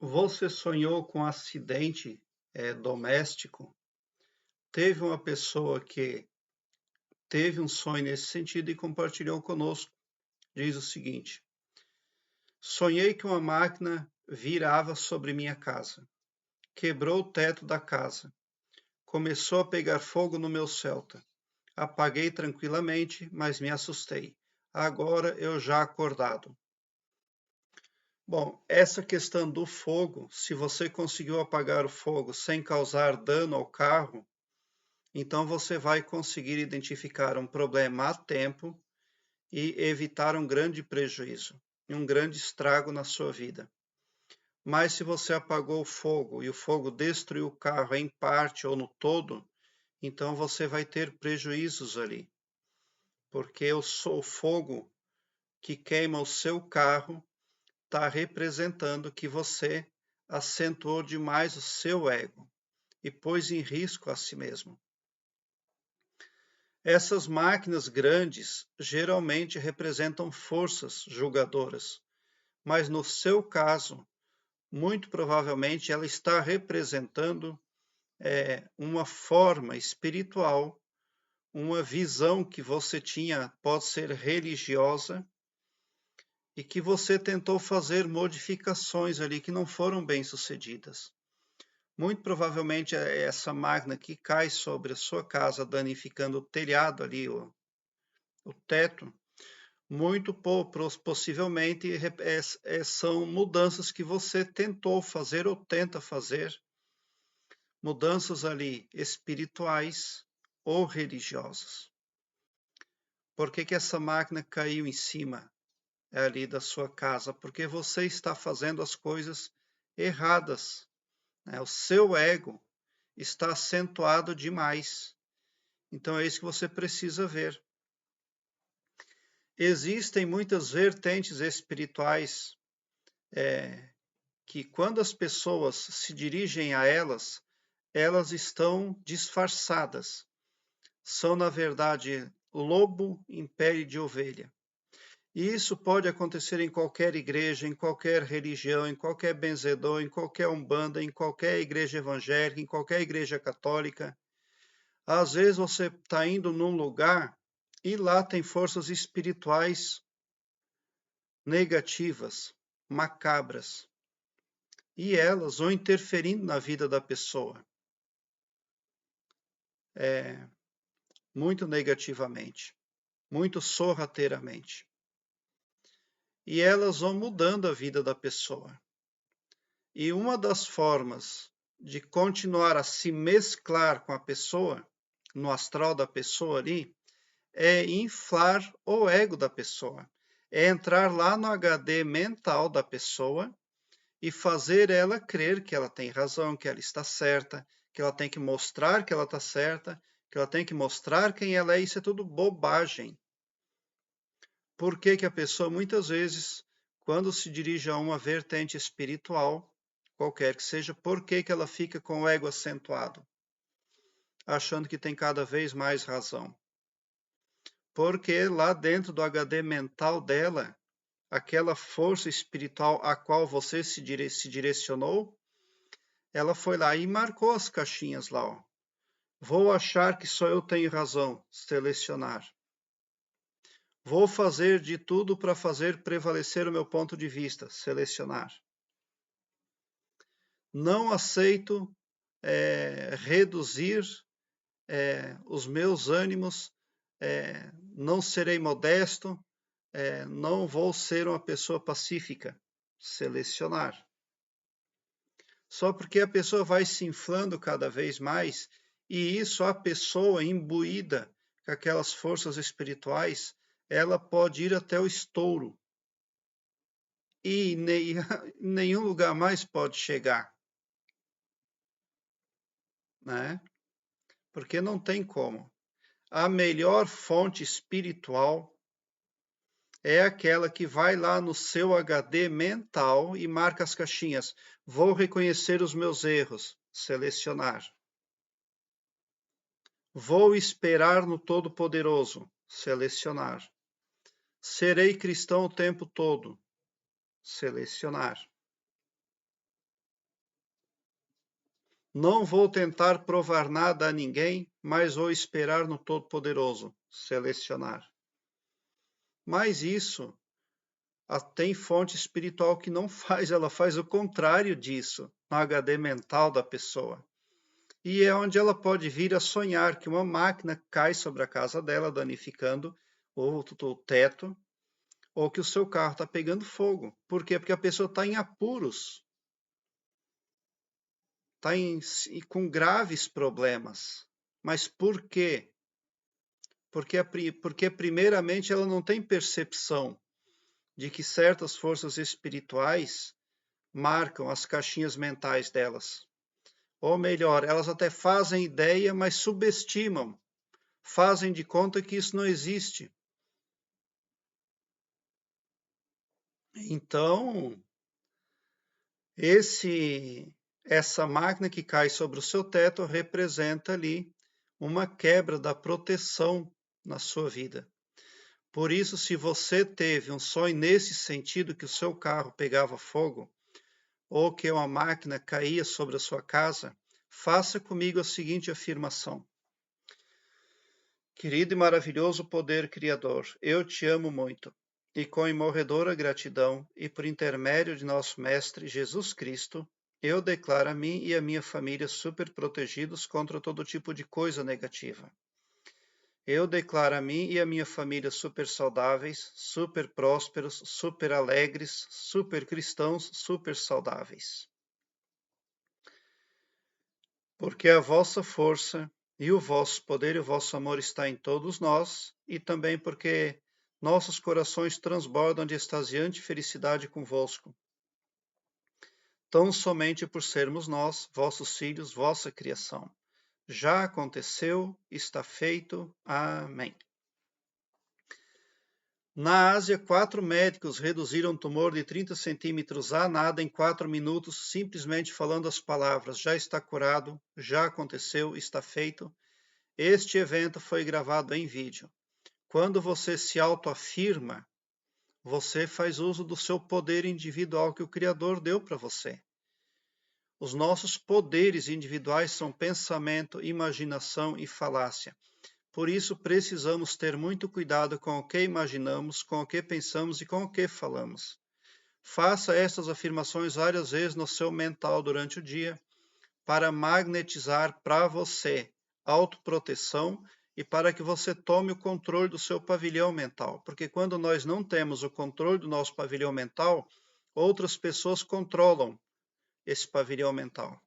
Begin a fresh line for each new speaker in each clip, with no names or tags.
Você sonhou com um acidente doméstico? Teve uma pessoa que teve um sonho nesse sentido e compartilhou conosco. Diz o seguinte: sonhei que uma máquina virava sobre minha casa, quebrou o teto da casa, começou a pegar fogo no meu Celta. Apaguei tranquilamente, mas me assustei. Agora eu já acordado. Bom, essa questão do fogo, se você conseguiu apagar o fogo sem causar dano ao carro, então você vai conseguir identificar um problema a tempo e evitar um grande prejuízo e um grande estrago na sua vida. Mas se você apagou o fogo e o fogo destruiu o carro em parte ou no todo, então você vai ter prejuízos ali, porque o fogo que queima o seu carro está representando que você acentuou demais o seu ego e pôs em risco a si mesmo. Essas máquinas grandes geralmente representam forças julgadoras, mas no seu caso, muito provavelmente ela está representando uma forma espiritual, uma visão que você tinha, pode ser religiosa, e que você tentou fazer modificações ali que não foram bem sucedidas. Muito provavelmente essa máquina que cai sobre a sua casa, danificando o telhado ali, o teto, muito possivelmente são mudanças que você tentou fazer ou tenta fazer, mudanças ali espirituais ou religiosas. Por que essa máquina caiu em cima ali da sua casa? Porque você está fazendo as coisas erradas, né? O seu ego está acentuado demais. Então é isso que você precisa ver. Existem muitas vertentes espirituais que, quando as pessoas se dirigem a elas, elas estão disfarçadas. São, na verdade, lobo em pele de ovelha. E isso pode acontecer em qualquer igreja, em qualquer religião, em qualquer benzedor, em qualquer umbanda, em qualquer igreja evangélica, em qualquer igreja católica. Às vezes você está indo num lugar e lá tem forças espirituais negativas, macabras, e elas vão interferindo na vida da pessoa muito negativamente, muito sorrateiramente. E elas vão mudando a vida da pessoa. E uma das formas de continuar a se mesclar com a pessoa, no astral da pessoa ali, é inflar o ego da pessoa. É entrar lá no HD mental da pessoa e fazer ela crer que ela tem razão, que ela está certa, que ela tem que mostrar que ela está certa, que ela tem que mostrar quem ela é. Isso é tudo bobagem. Por que que a pessoa, muitas vezes, quando se dirige a uma vertente espiritual, qualquer que seja, por que que ela fica com o ego acentuado? Achando que tem cada vez mais razão. Porque lá dentro do HD mental dela, aquela força espiritual a qual você se direcionou, ela foi lá e marcou as caixinhas lá. Ó. Vou achar que só eu tenho razão, selecionar. Vou fazer de tudo para fazer prevalecer o meu ponto de vista, selecionar. Não aceito reduzir os meus ânimos, não serei modesto, não vou ser uma pessoa pacífica, selecionar. Só porque a pessoa vai se inflando cada vez mais, e isso a pessoa imbuída com aquelas forças espirituais, ela pode ir até o estouro. E nenhum lugar mais pode chegar, né? Porque não tem como. A melhor fonte espiritual é aquela que vai lá no seu HD mental e marca as caixinhas. Vou reconhecer os meus erros, selecionar. Vou esperar no Todo-Poderoso, selecionar. Serei cristão o tempo todo, selecionar. Não vou tentar provar nada a ninguém, mas vou esperar no Todo-Poderoso selecionar. Mas isso tem fonte espiritual que não faz, ela faz o contrário disso, no HD mental da pessoa. E é onde ela pode vir a sonhar que uma máquina cai sobre a casa dela, danificando o teto, ou que o seu carro está pegando fogo. Por quê? Porque a pessoa está em apuros, está com graves problemas. Mas por quê? Porque primeiramente ela não tem percepção de que certas forças espirituais marcam as caixinhas mentais delas. Ou melhor, elas até fazem ideia, mas subestimam, fazem de conta que isso não existe. Então, essa máquina que cai sobre o seu teto representa ali uma quebra da proteção na sua vida. Por isso, se você teve um sonho nesse sentido, que o seu carro pegava fogo, ou que uma máquina caía sobre a sua casa, faça comigo a seguinte afirmação. Querido e maravilhoso poder criador, eu te amo muito, e com imorredora gratidão, e por intermédio de nosso Mestre Jesus Cristo, eu declaro a mim e a minha família super protegidos contra todo tipo de coisa negativa. Eu declaro a mim e a minha família super saudáveis, super prósperos, super alegres, super cristãos, super saudáveis. Porque a vossa força e o vosso poder e o vosso amor está em todos nós, e também porque nossos corações transbordam de extasiante felicidade convosco. Tão somente por sermos nós, vossos filhos, vossa criação. Já aconteceu, está feito. Amém. Na Ásia, 4 médicos reduziram um tumor de 30 centímetros a nada em 4 minutos, simplesmente falando as palavras: já está curado, já aconteceu, está feito. Este evento foi gravado em vídeo. Quando você se autoafirma, você faz uso do seu poder individual que o Criador deu para você. Os nossos poderes individuais são pensamento, imaginação e falácia. Por isso, precisamos ter muito cuidado com o que imaginamos, com o que pensamos e com o que falamos. Faça estas afirmações várias vezes no seu mental durante o dia para magnetizar para você autoproteção e para que você tome o controle do seu pavilhão mental. Porque quando nós não temos o controle do nosso pavilhão mental, outras pessoas controlam esse pavilhão mental.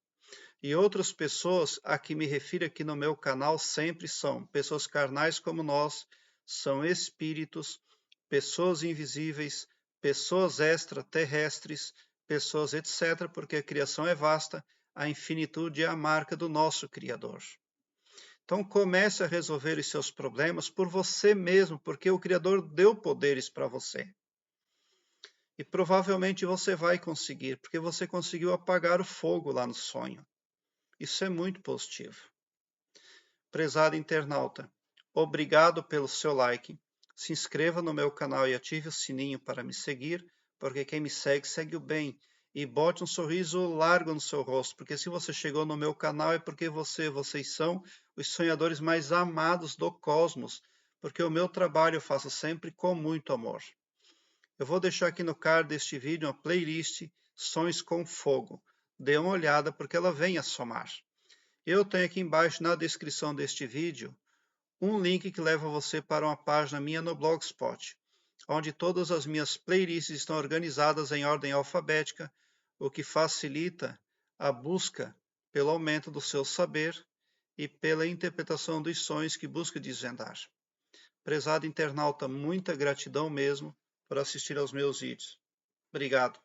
E outras pessoas a que me refiro aqui no meu canal sempre são pessoas carnais como nós, são espíritos, pessoas invisíveis, pessoas extraterrestres, pessoas etc., porque a criação é vasta, a infinitude é a marca do nosso Criador. Então comece a resolver os seus problemas por você mesmo, porque o Criador deu poderes para você. E provavelmente você vai conseguir, porque você conseguiu apagar o fogo lá no sonho. Isso é muito positivo. Prezado internauta, obrigado pelo seu like. Se inscreva no meu canal e ative o sininho para me seguir, porque quem me segue, segue o bem. E bote um sorriso largo no seu rosto, porque se você chegou no meu canal é porque vocês são os sonhadores mais amados do cosmos, porque o meu trabalho eu faço sempre com muito amor. Eu vou deixar aqui no card deste vídeo uma playlist Sonhos com Fogo. Dê uma olhada porque ela vem a somar. Eu tenho aqui embaixo na descrição deste vídeo um link que leva você para uma página minha no Blogspot, onde todas as minhas playlists estão organizadas em ordem alfabética, o que facilita a busca pelo aumento do seu saber e pela interpretação dos sonhos que busca desvendar. Prezado internauta, muita gratidão mesmo por assistir aos meus vídeos. Obrigado.